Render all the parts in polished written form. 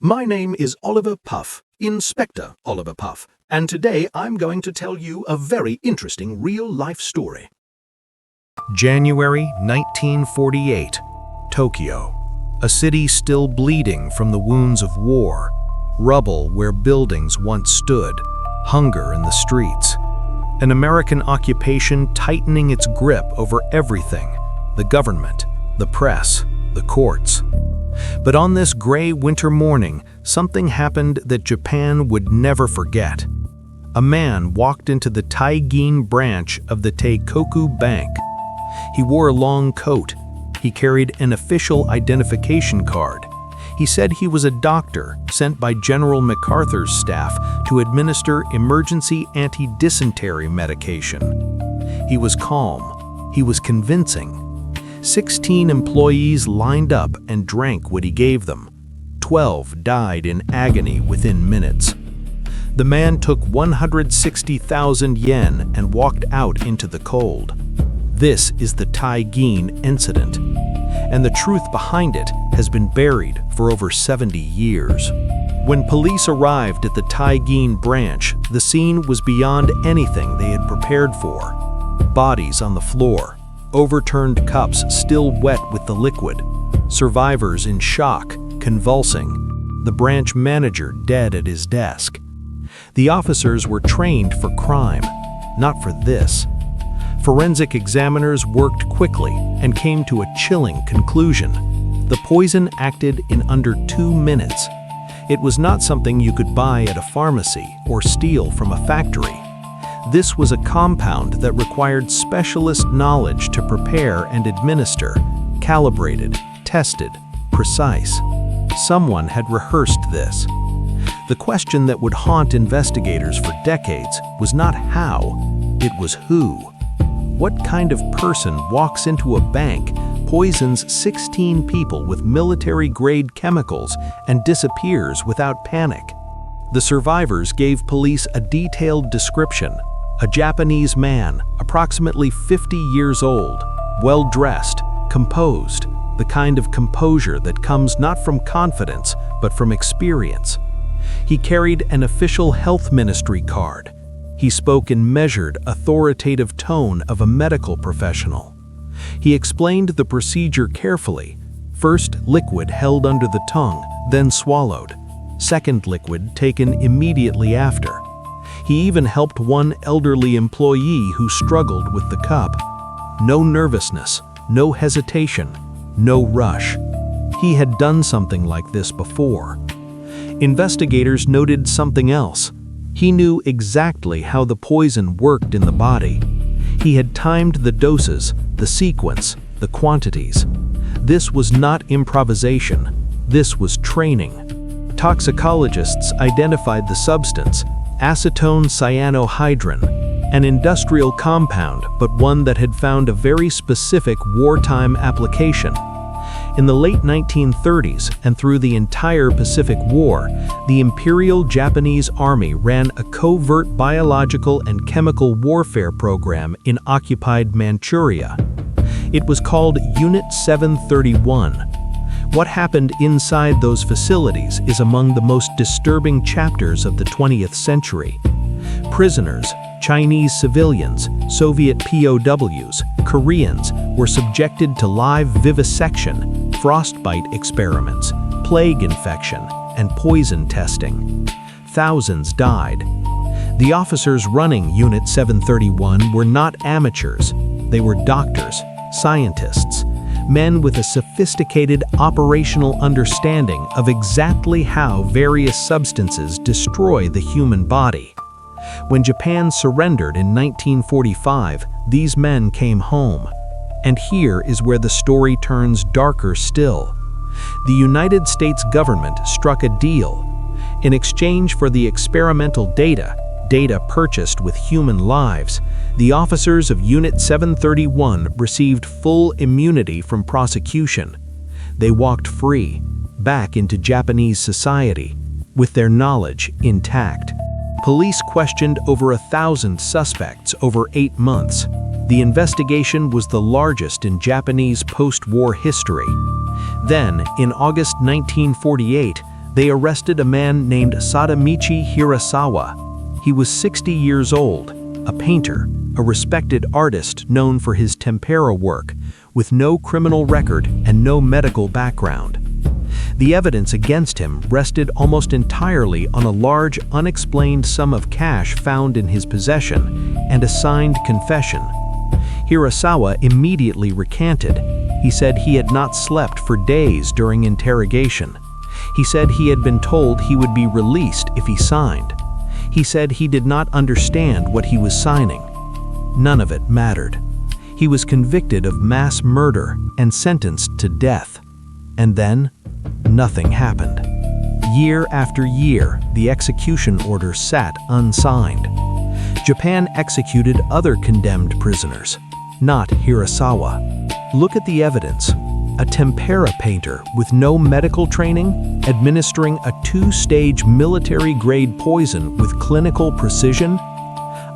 My name is Oliver Puff, Inspector Oliver Puff, and today I'm going to tell you a very interesting real-life story. January 1948, Tokyo. A city still bleeding from the wounds of war, rubble where buildings once stood, hunger in the streets. An American occupation tightening its grip over everything, the government, the press, the courts. But on this gray winter morning, something happened that Japan would never forget. A man walked into the Teigin branch of the Teikoku Bank. He wore a long coat. He carried an official identification card. He said he was a doctor sent by General MacArthur's staff to administer emergency anti-dysentery medication. He was calm. He was convincing. 16 employees lined up and drank what he gave them. 12 died in agony within minutes. The man took 160,000 yen and walked out into the cold. This is the Teigin incident, and the truth behind it has been buried for over 70 years. When police arrived at the Teigin branch, the scene was beyond anything they had prepared for. Bodies on the floor, overturned cups still wet with the liquid, survivors in shock, convulsing, the branch manager dead at his desk. The officers were trained for crime, not for this. Forensic examiners worked quickly and came to a chilling conclusion. The poison acted in under 2 minutes. It was not something you could buy at a pharmacy or steal from a factory. This was a compound that required specialist knowledge to prepare and administer, calibrated, tested, precise. Someone had rehearsed this. The question that would haunt investigators for decades was not how, it was who. What kind of person walks into a bank, poisons 16 people with military-grade chemicals, and disappears without panic? The survivors gave police a detailed description. A Japanese man, approximately 50 years old, well-dressed, composed, the kind of composure that comes not from confidence, but from experience. He carried an official health ministry card. He spoke in measured, authoritative tone of a medical professional. He explained the procedure carefully. First, liquid held under the tongue, then swallowed. Second liquid taken immediately after. He even helped one elderly employee who struggled with the cup. No nervousness, no hesitation, no rush. He had done something like this before. Investigators noted something else. He knew exactly how the poison worked in the body. He had timed the doses, the sequence, the quantities. This was not improvisation. This was training. Toxicologists identified the substance, acetone cyanohydrin, an industrial compound, but one that had found a very specific wartime application. In the late 1930s and through the entire Pacific War, the Imperial Japanese Army ran a covert biological and chemical warfare program in occupied Manchuria. It was called Unit 731. What happened inside those facilities is among the most disturbing chapters of the 20th century. Prisoners, Chinese civilians, Soviet POWs, Koreans were subjected to live vivisection, frostbite experiments, plague infection, and poison testing. Thousands died. The officers running Unit 731 were not amateurs. They were doctors, scientists, men with a sophisticated operational understanding of exactly how various substances destroy the human body. When Japan surrendered in 1945, these men came home. And here is where the story turns darker still. The United States government struck a deal. In exchange for the experimental data purchased with human lives, the officers of Unit 731 received full immunity from prosecution. They walked free, back into Japanese society, with their knowledge intact. Police questioned over 1,000 suspects over 8 months. The investigation was the largest in Japanese post-war history. Then, in August 1948, they arrested a man named Sadamichi Hirasawa. He was 60 years old, a painter, a respected artist known for his tempera work, with no criminal record and no medical background. The evidence against him rested almost entirely on a large, unexplained sum of cash found in his possession and a signed confession. Hirasawa immediately recanted. He said he had not slept for days during interrogation. He said he had been told he would be released if he signed. He said he did not understand what he was signing. None of it mattered. He was convicted of mass murder and sentenced to death. And then, nothing happened. Year after year, the execution order sat unsigned. Japan executed other condemned prisoners, not Hirasawa. Look at the evidence. A tempera painter with no medical training, administering a 2-stage military-grade poison with clinical precision?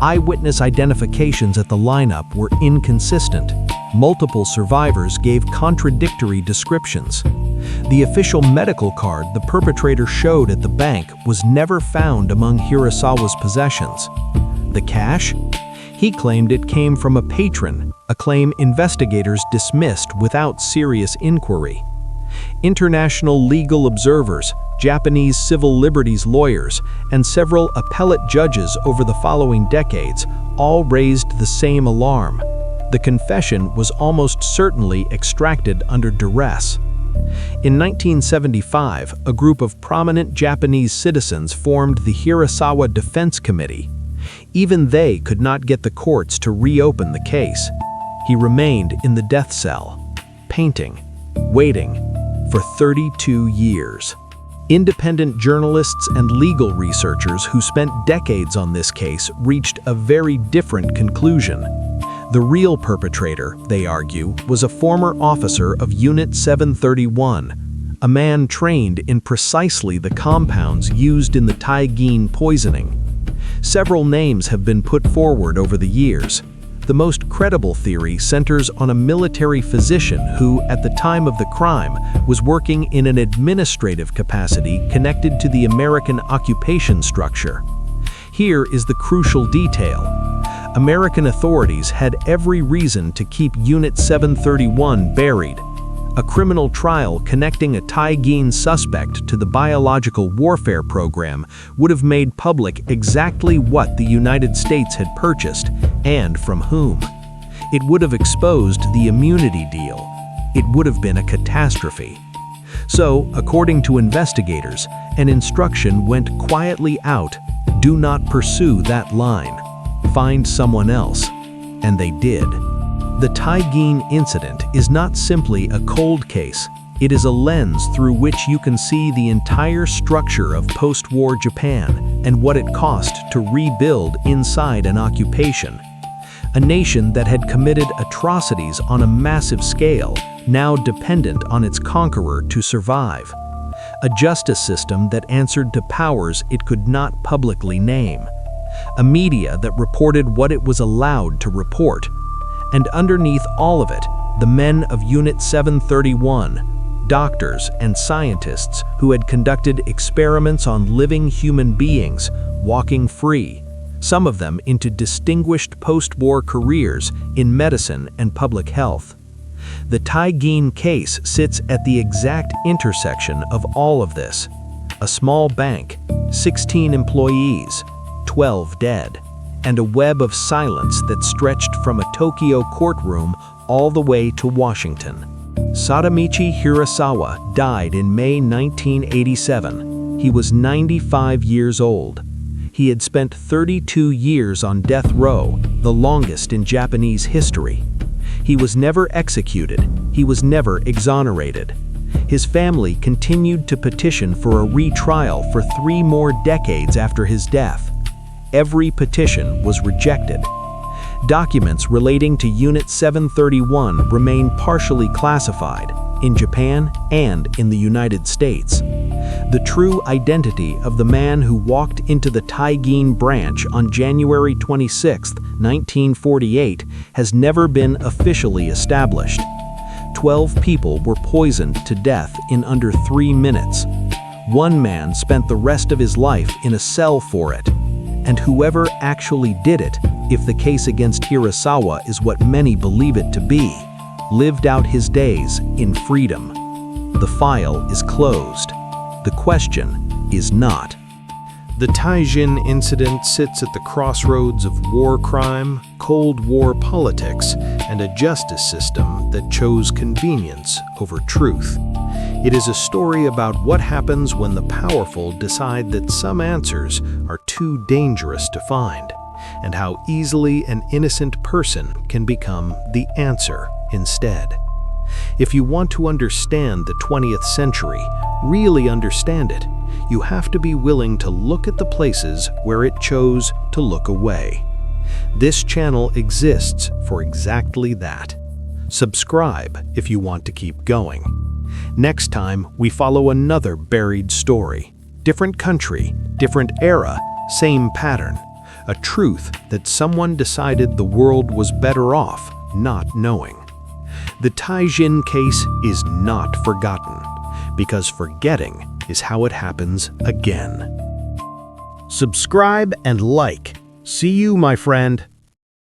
Eyewitness identifications at the lineup were inconsistent. Multiple survivors gave contradictory descriptions. The official medical card the perpetrator showed at the bank was never found among Hirasawa's possessions. The cash? He claimed it came from a patron, a claim investigators dismissed without serious inquiry. International legal observers, Japanese civil liberties lawyers, and several appellate judges over the following decades all raised the same alarm. The confession was almost certainly extracted under duress. In 1975, a group of prominent Japanese citizens formed the Hirasawa Defense Committee. Even they could not get the courts to reopen the case. He remained in the death cell, painting, waiting, for 32 years. Independent journalists and legal researchers who spent decades on this case reached a very different conclusion. The real perpetrator, they argue, was a former officer of Unit 731, a man trained in precisely the compounds used in the Teigin poisoning. Several names have been put forward over the years. The most credible theory centers on a military physician who, at the time of the crime, was working in an administrative capacity connected to the American occupation structure. Here is the crucial detail. American authorities had every reason to keep Unit 731 buried. A criminal trial connecting a Teigin suspect to the biological warfare program would have made public exactly what the United States had purchased and from whom. It would have exposed the immunity deal. It would have been a catastrophe. So, according to investigators, an instruction went quietly out: do not pursue that line. Find someone else. And they did. The Teigin incident is not simply a cold case. It is a lens through which you can see the entire structure of post-war Japan and what it cost to rebuild inside an occupation. A nation that had committed atrocities on a massive scale, now dependent on its conqueror to survive. A justice system that answered to powers it could not publicly name. A media that reported what it was allowed to report. And underneath all of it, the men of Unit 731, doctors and scientists who had conducted experiments on living human beings, walking free, some of them into distinguished post-war careers in medicine and public health. The Teigin case sits at the exact intersection of all of this. A small bank, 16 employees, 12 dead. And a web of silence that stretched from a Tokyo courtroom all the way to Washington. Sadamichi Hirasawa died in May 1987. He was 95 years old. He had spent 32 years on death row, the longest in Japanese history. He was never executed. He was never exonerated. His family continued to petition for a retrial for 3 more decades after his death. Every petition was rejected. Documents relating to Unit 731 remain partially classified in Japan and in the United States. The true identity of the man who walked into the Teigin branch on January 26, 1948, has never been officially established. 12 people were poisoned to death in under 3 minutes. One man spent the rest of his life in a cell for it. And whoever actually did it, if the case against Hirasawa is what many believe it to be, lived out his days in freedom. The file is closed. The question is not. The Teigin incident sits at the crossroads of war crime, Cold War politics, and a justice system that chose convenience over truth. It is a story about what happens when the powerful decide that some answers are too dangerous to find, and how easily an innocent person can become the answer instead. If you want to understand the 20th century, really understand it, you have to be willing to look at the places where it chose to look away. This channel exists for exactly that. Subscribe if you want to keep going. Next time, we follow another buried story. Different country, different era, same pattern. A truth that someone decided the world was better off not knowing. The Teigin case is not forgotten, because forgetting is how it happens again. Subscribe and like. See you, my friend.